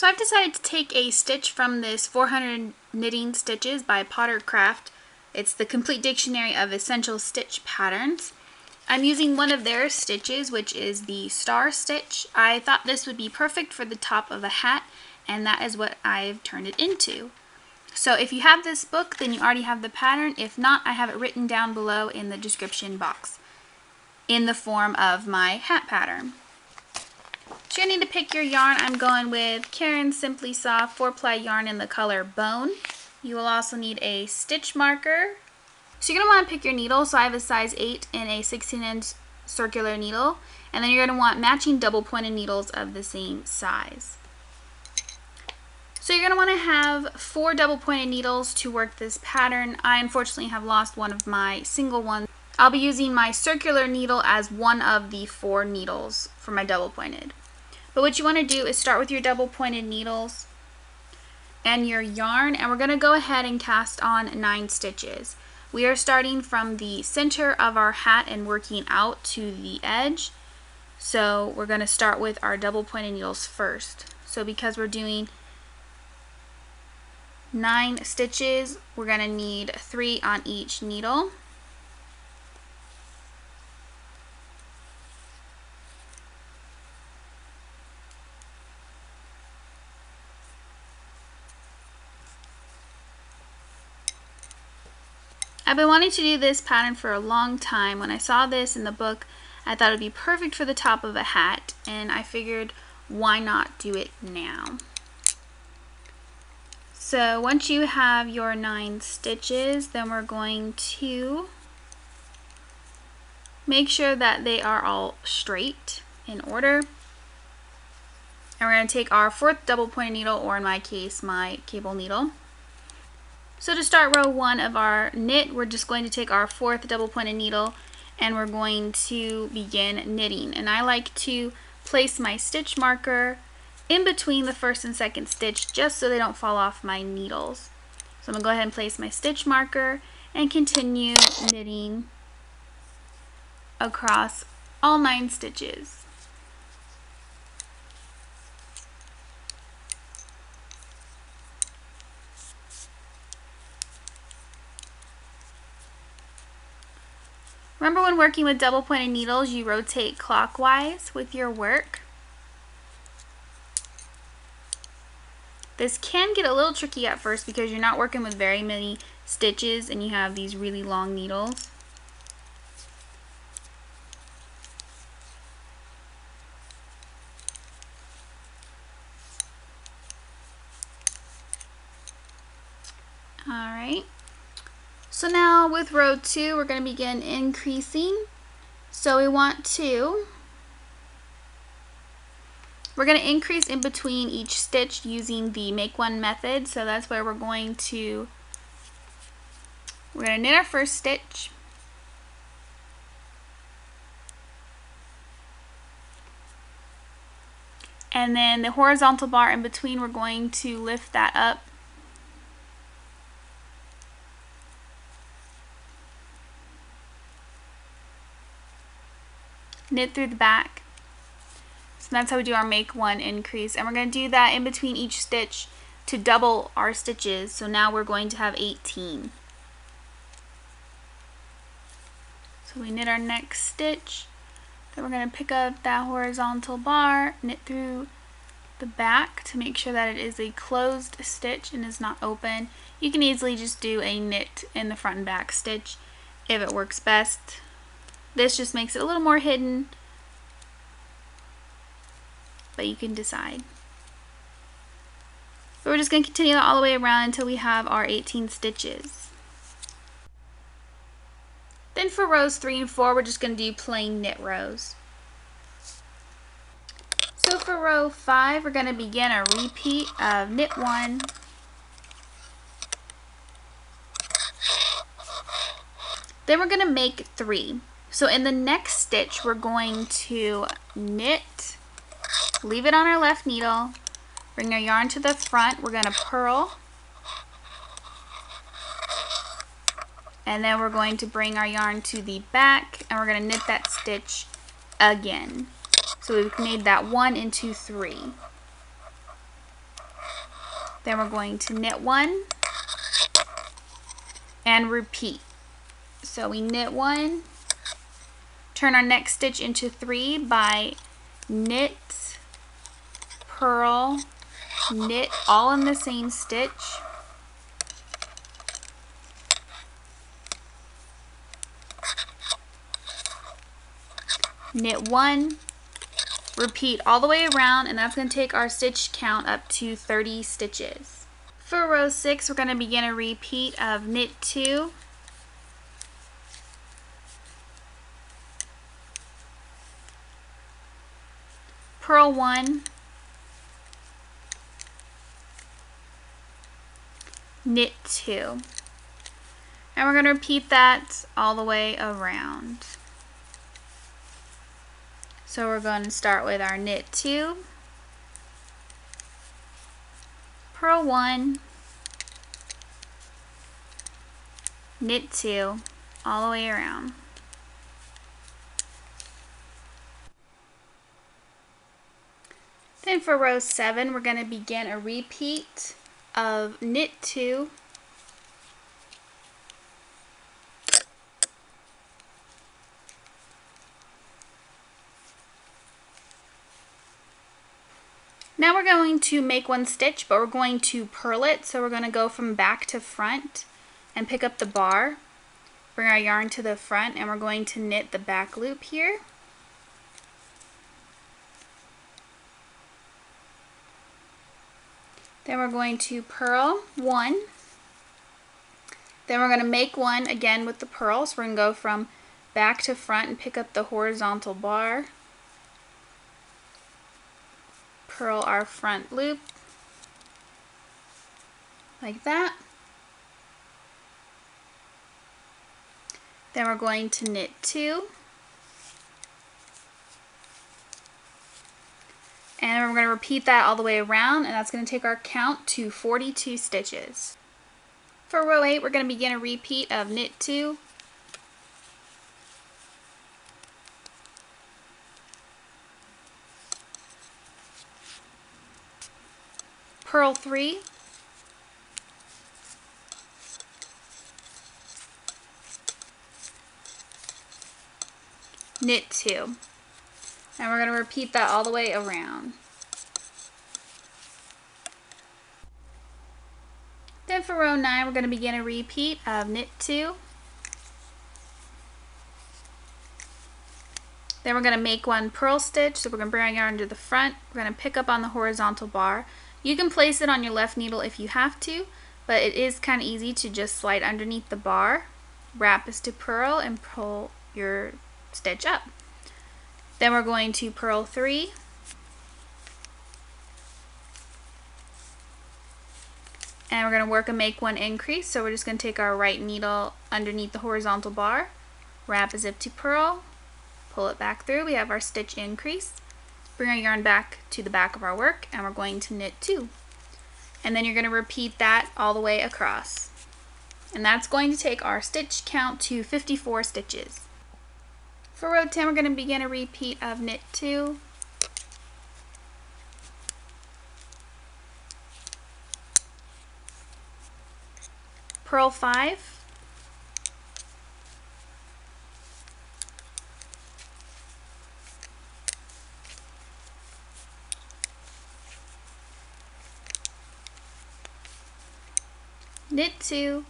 So I've decided to take a stitch from this 400 Knitting Stitches by Potter Craft. It's the complete dictionary of essential stitch patterns. I'm using one of their stitches, which is the star stitch. I thought this would be perfect for the top of a hat, and that is what I've turned it into. So if you have this book, then you already have the pattern. If not, I have it written down below in the description box in the form of my hat pattern. So you're going to need to pick your yarn. I'm going with Caron Simply Soft 4-ply yarn in the color Bone. You will also need a stitch marker. So you're going to want to pick your needle. So I have a size 8 and a 16-inch circular needle. And then you're going to want matching double pointed needles of the same size. So you're going to want to have 4 double pointed needles to work this pattern. I unfortunately have lost one of my single ones. I'll be using my circular needle as one of the 4 needles for my double pointed. But what you want to do is start with your double pointed needles and your yarn, and we're going to go ahead and cast on 9 stitches. We are starting from the center of our hat and working out to the edge. So we're going to start with our double pointed needles first. So because we're doing 9 stitches, we're going to need 3 on each needle. I've been wanting to do this pattern for a long time. When I saw this in the book, I thought it would be perfect for the top of a hat, and I figured, why not do it now? So once you have your 9 stitches, then we're going to make sure that they are all straight in order. And we're going to take our 4th double pointed needle, or in my case, my cable needle. So to start row 1 of our knit, we're just going to take our 4th double pointed needle and we're going to begin knitting. And I like to place my stitch marker in between the 1st and 2nd stitch just so they don't fall off my needles. So I'm going to go ahead and place my stitch marker and continue knitting across all 9 stitches. Remember, when working with double pointed needles, you rotate clockwise with your work. This can get a little tricky at first because you're not working with very many stitches and you have these really long needles. Alright. So now with row 2, we're going to begin increasing. So we're going to increase in between each stitch using the make one method. So that's where we're going to knit our first stitch. And then the horizontal bar in between, we're going to lift that up. Knit through the back. So that's how we do our make one increase, and we're going to do that in between each stitch to double our stitches. So now we're going to have 18. So we knit our next stitch, then we're going to pick up that horizontal bar, knit through the back to make sure that it is a closed stitch and is not open. You can easily just do a knit in the front and back stitch if it works best. This just makes it a little more hidden, but you can decide. But we're just going to continue that all the way around until we have our 18 stitches. Then for rows 3 and 4, we're just going to do plain knit rows. So for row 5, we're going to begin a repeat of knit 1, then we're going to make 3. So in the next stitch, we're going to knit, leave it on our left needle, bring our yarn to the front, we're going to purl, and then we're going to bring our yarn to the back and we're going to knit that stitch again. So we've made that 1 into 3. Then we're going to knit 1 and repeat. So we knit 1, turn our next stitch into 3 by knit, purl, knit, all in the same stitch. Knit 1, repeat all the way around, and that's going to take our stitch count up to 30 stitches. For row 6, we're going to begin a repeat of knit 2, purl 1, knit 2. And we're going to repeat that all the way around. So we're going to start with our knit 2, purl 1, knit 2, all the way around. Then for row 7, we're going to begin a repeat of knit 2, now we're going to make 1 stitch, but we're going to purl it. So we're going to go from back to front and pick up the bar, bring our yarn to the front, and we're going to knit the back loop here. Then we're going to purl 1. Then we're going to make 1 again with the purl. So we're going to go from back to front and pick up the horizontal bar. Purl our front loop like that. Then we're going to knit 2. And we're going to repeat that all the way around, and that's going to take our count to 42 stitches. For row 8, we're going to begin a repeat of knit 2, purl 3, knit 2. And we're going to repeat that all the way around. Then for row 9, we're going to begin a repeat of knit 2. Then we're going to make 1 purl stitch, so we're going to bring our yarn to the front. We're going to pick up on the horizontal bar. You can place it on your left needle if you have to, but it is kind of easy to just slide underneath the bar, wrap as to purl, and pull your stitch up. Then we're going to purl 3, and we're going to work a make 1 increase. So we're just going to take our right needle underneath the horizontal bar, wrap a zip to purl, pull it back through. We have our stitch increase. Bring our yarn back to the back of our work, and we're going to knit 2. And then you're going to repeat that all the way across. And that's going to take our stitch count to 54 stitches. For row 10, we're going to begin a repeat of knit 2, purl 5, knit 2,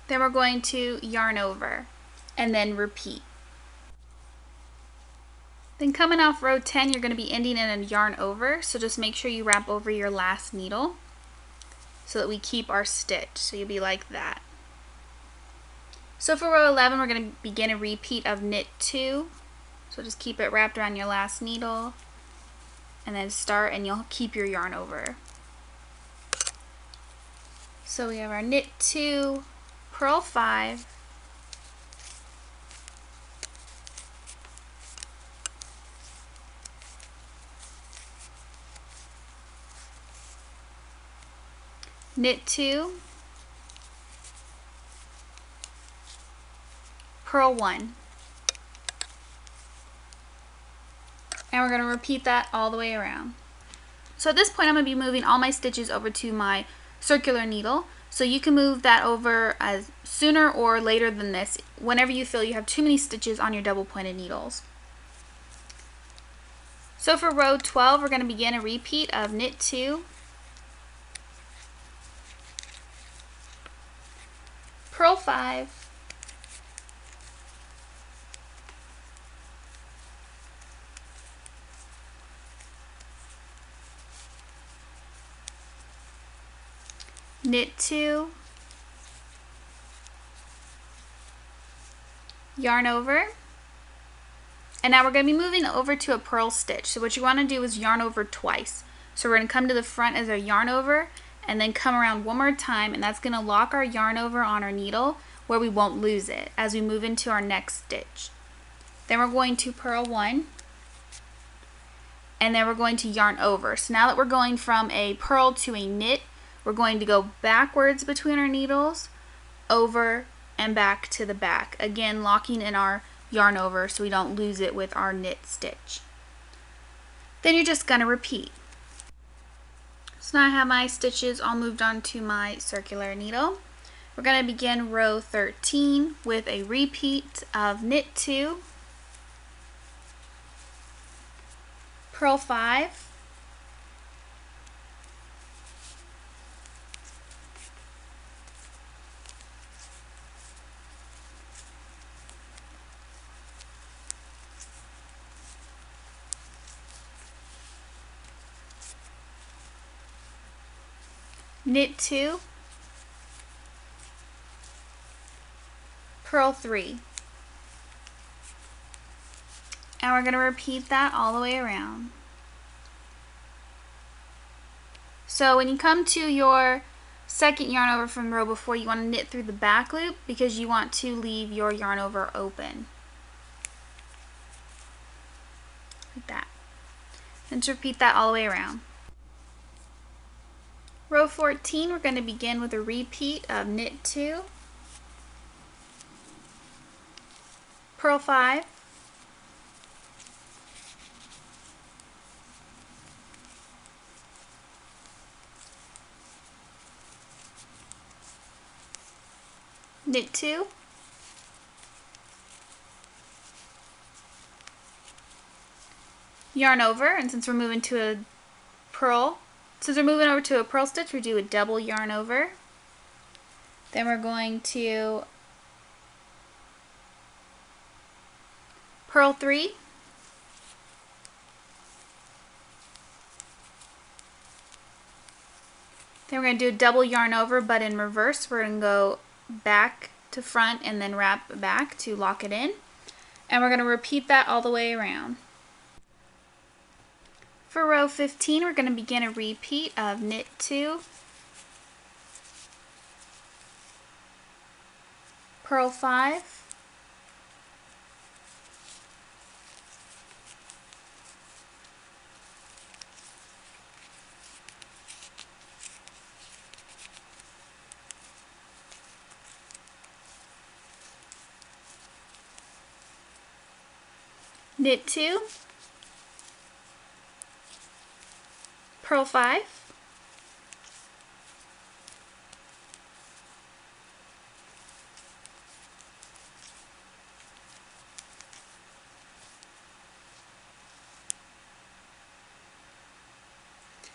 then we're going to yarn over and then repeat. Then coming off row 10, you're going to be ending in a yarn over, so just make sure you wrap over your last needle so that we keep our stitch. So you'll be like that. So for row 11, we're going to begin a repeat of knit 2. So just keep it wrapped around your last needle and then start, and you'll keep your yarn over. So we have our knit 2, purl 5, knit 2, purl 1, And we're going to repeat that all the way around. So at this point I'm going to be moving all my stitches over to my circular needle. So you can move that over as sooner or later than this, whenever you feel you have too many stitches on your double pointed needles. So for row 12, we're going to begin a repeat of knit 2, purl 5, knit 2, yarn over, and now we're going to be moving over to a purl stitch. So what you want to do is yarn over twice. So we're going to come to the front as a yarn over and then come around one more time, and that's going to lock our yarn over on our needle where we won't lose it as we move into our next stitch. Then we're going to purl 1, and then we're going to yarn over. So now that we're going from a purl to a knit, we're going to go backwards between our needles, over and back to the back, again locking in our yarn over so we don't lose it with our knit stitch. Then you're just going to repeat. So now I have my stitches all moved on to my circular needle. We're going to begin row 13 with a repeat of knit 2, purl 5, knit 2, purl 3, and we're going to repeat that all the way around. So when you come to your second yarn over from the row before, you want to knit through the back loop because you want to leave your yarn over open, like that. And to repeat that all the way around. Row 14, we're going to begin with a repeat of knit 2, purl 5, knit 2, yarn over, and since we're moving to a purl, since we're moving over to a purl stitch, we do a double yarn over. Then we're going to purl 3, then we're going to do a double yarn over, but in reverse. We're going to go back to front and then wrap back to lock it in, and we're going to repeat that all the way around. For row 15, we're going to begin a repeat of knit 2, purl 5, knit 2, purl 5,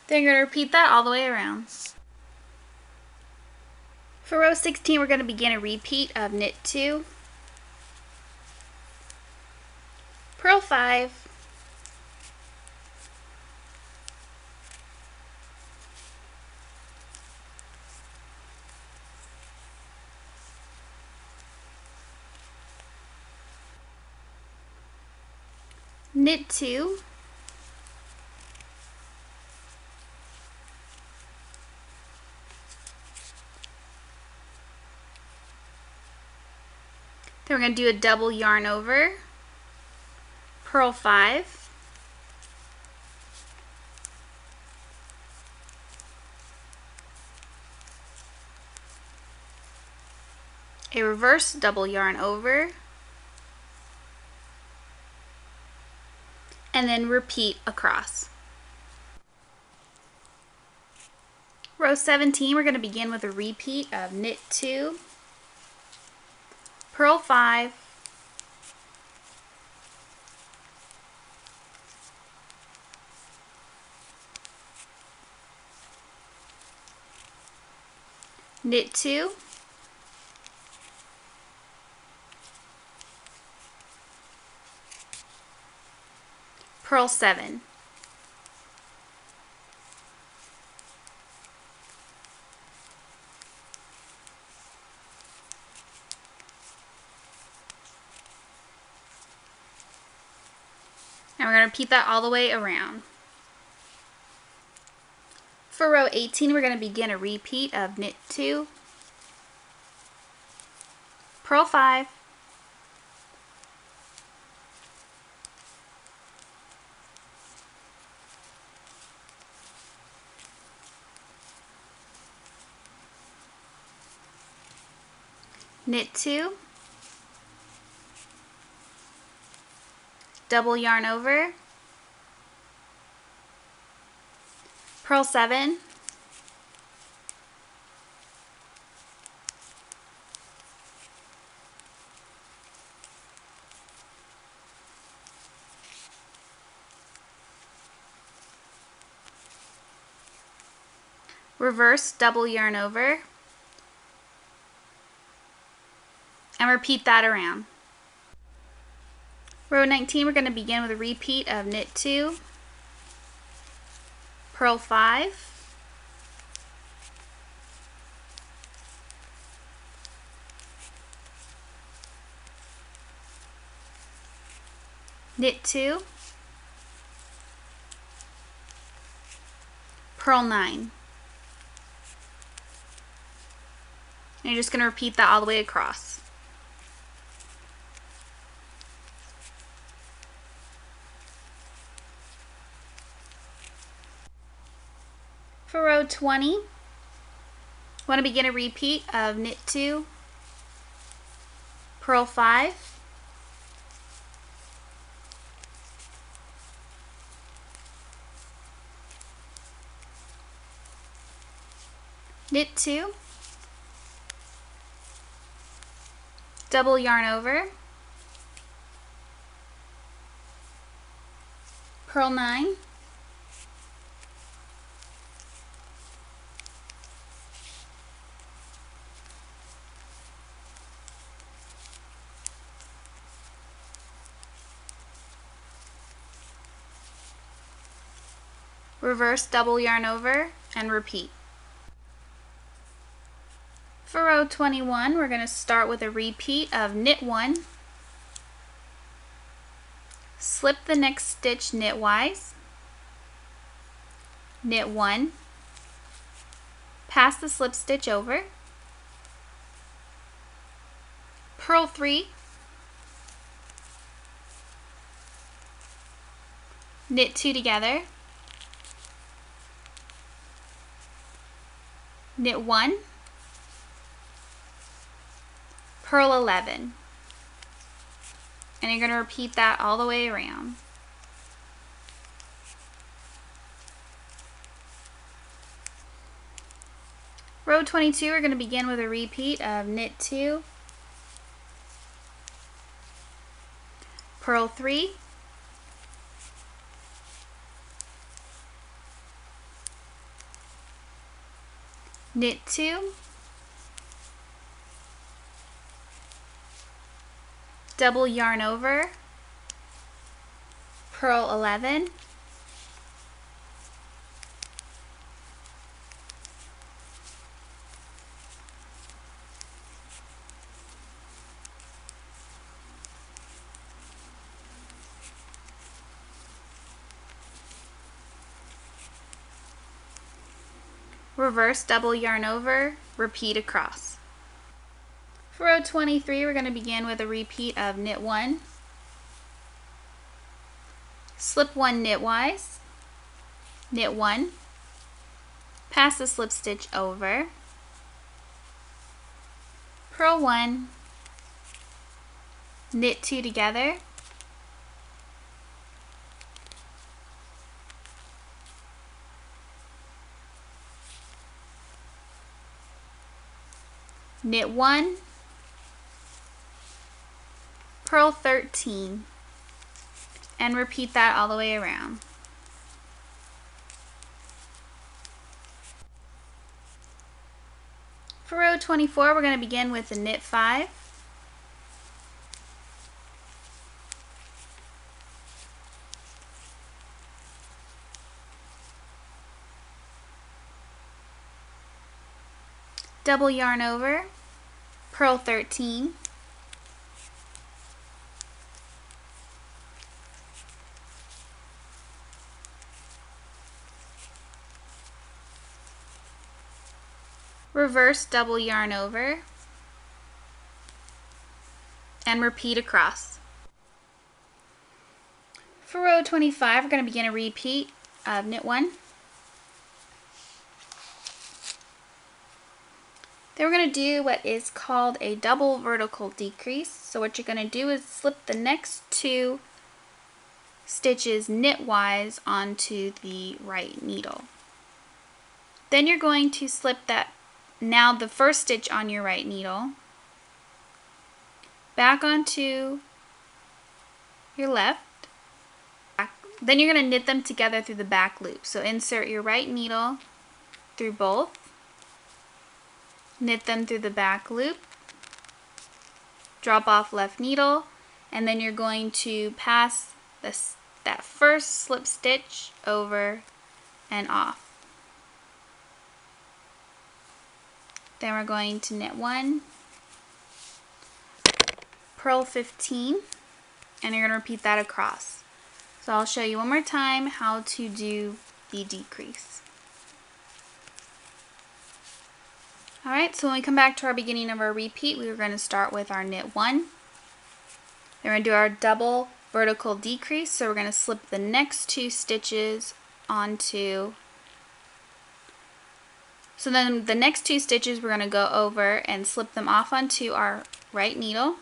then you're going to repeat that all the way around. For row 16, we're going to begin a repeat of knit 2, purl 5, knit 2, then we're going to do a double yarn over, purl 5, a reverse double yarn over, and then repeat across. Row 17, we're going to begin with a repeat of knit 2, purl 5, knit 2, purl 7, and we're going to repeat that all the way around. For row 18, we're going to begin a repeat of knit 2, purl 5, knit 2, double yarn over, purl 7, reverse double yarn over, and repeat that around. Row 19, we're going to begin with a repeat of knit 2, purl 5, knit 2, purl 9. And you're just going to repeat that all the way across. For row 20, I want to begin a repeat of knit 2, purl 5, knit 2, double yarn over, purl 9, reverse double yarn over, and repeat. For row 21, we're going to start with a repeat of knit 1, slip the next stitch knitwise, knit 1, pass the slip stitch over, purl 3, knit 2 together, knit 1, purl 11, and you're going to repeat that all the way around. Row 22, we're going to begin with a repeat of knit 2, purl 3, knit 2, double yarn over, purl 11, reverse double yarn over, repeat across. For row 23, we're going to begin with a repeat of knit 1, slip 1 knitwise, knit 1, pass the slip stitch over, purl 1, knit 2 together, knit 1, purl 13, and repeat that all the way around. For row 24, we're going to begin with a knit 5, double yarn over, purl 13, reverse double yarn over, and repeat across. For row 25, we're going to begin a repeat of knit 1. Then we're going to do what is called a double vertical decrease. So what you're going to do is slip the next 2 stitches knitwise onto the right needle. Then you're going to slip the first stitch on your right needle back onto your left. Then you're going to knit them together through the back loop. So insert your right needle through both, knit them through the back loop, drop off left needle, and then you're going to pass that first slip stitch over and off. Then we're going to knit 1, purl 15, and you're going to repeat that across. So I'll show you one more time how to do the decrease. Alright, so when we come back to our beginning of our repeat, we are going to start with our knit 1. Then we're going to do our double vertical decrease, so we're going to slip the next 2 stitches onto. So then the next 2 stitches we're going to go over and slip them off onto our right needle.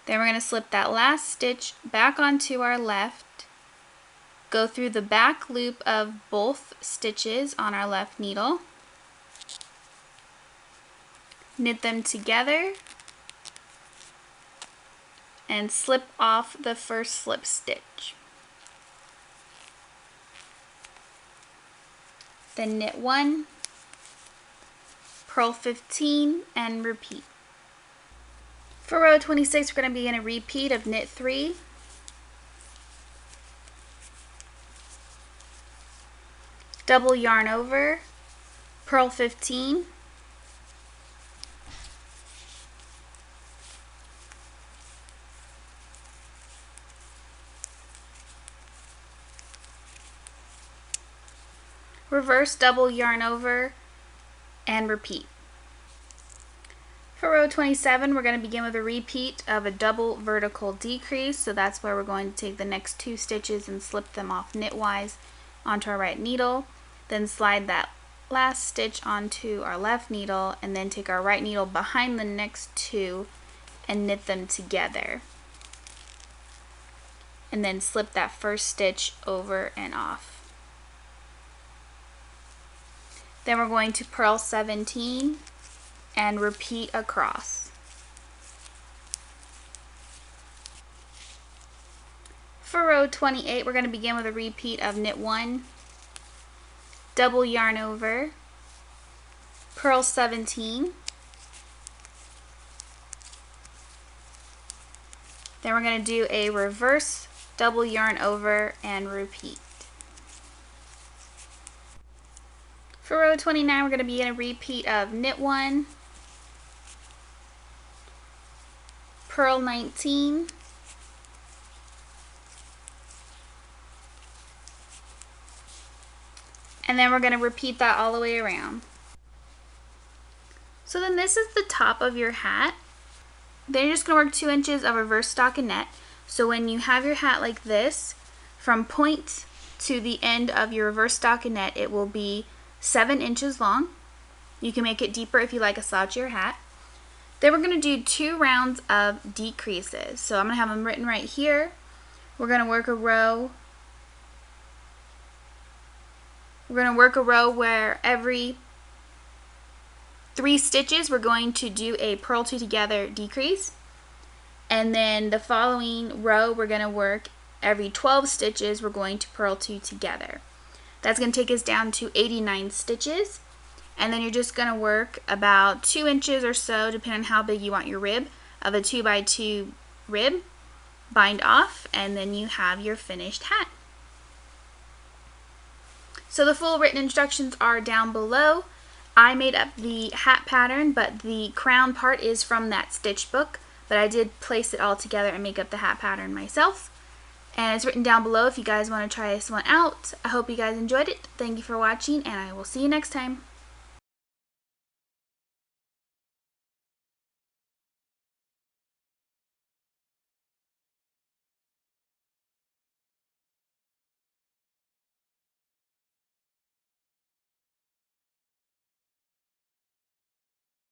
Then we're going to slip that last stitch back onto our left, go through the back loop of both stitches on our left needle, knit them together, and slip off the first slip stitch. Then knit 1, purl 15, and repeat. For row 26, we're going to begin a repeat of knit 3, double yarn over, purl 15, reverse double yarn over, and repeat. For row 27, we're going to begin with a repeat of a double vertical decrease, so that's where we're going to take the next 2 stitches and slip them off knitwise onto our right needle, then slide that last stitch onto our left needle, and then take our right needle behind the next 2 and knit them together, and then slip that first stitch over and off. Then we're going to purl 17 and repeat across. For row 28, we're going to begin with a repeat of knit 1, double yarn over, purl 17, then we're going to do a reverse double yarn over and repeat. For row 29, we're going to begin a repeat of knit 1, purl 19, and then we're going to repeat that all the way around. So then this is the top of your hat. Then you're just going to work 2 inches of reverse stockinette. So when you have your hat like this, from point to the end of your reverse stockinette, it will be 7 inches long. You can make it deeper if you like a slouchier hat. Then we're going to do 2 rounds of decreases. So I'm going to have them written right here. We're going to work a row. We're going to work a row where every 3 stitches, we're going to do a purl 2 together decrease, and then the following row we're going to work every 12 stitches, we're going to purl 2 together. That's going to take us down to 89 stitches, and then you're just going to work about 2 inches or so, depending on how big you want your rib, of a 2x2 rib, bind off, and then you have your finished hat. So the full written instructions are down below. I made up the hat pattern, but the crown part is from that stitch book, but I did place it all together and make up the hat pattern myself. And it's written down below if you guys want to try this one out. I hope you guys enjoyed it. Thank you for watching, and I will see you next time.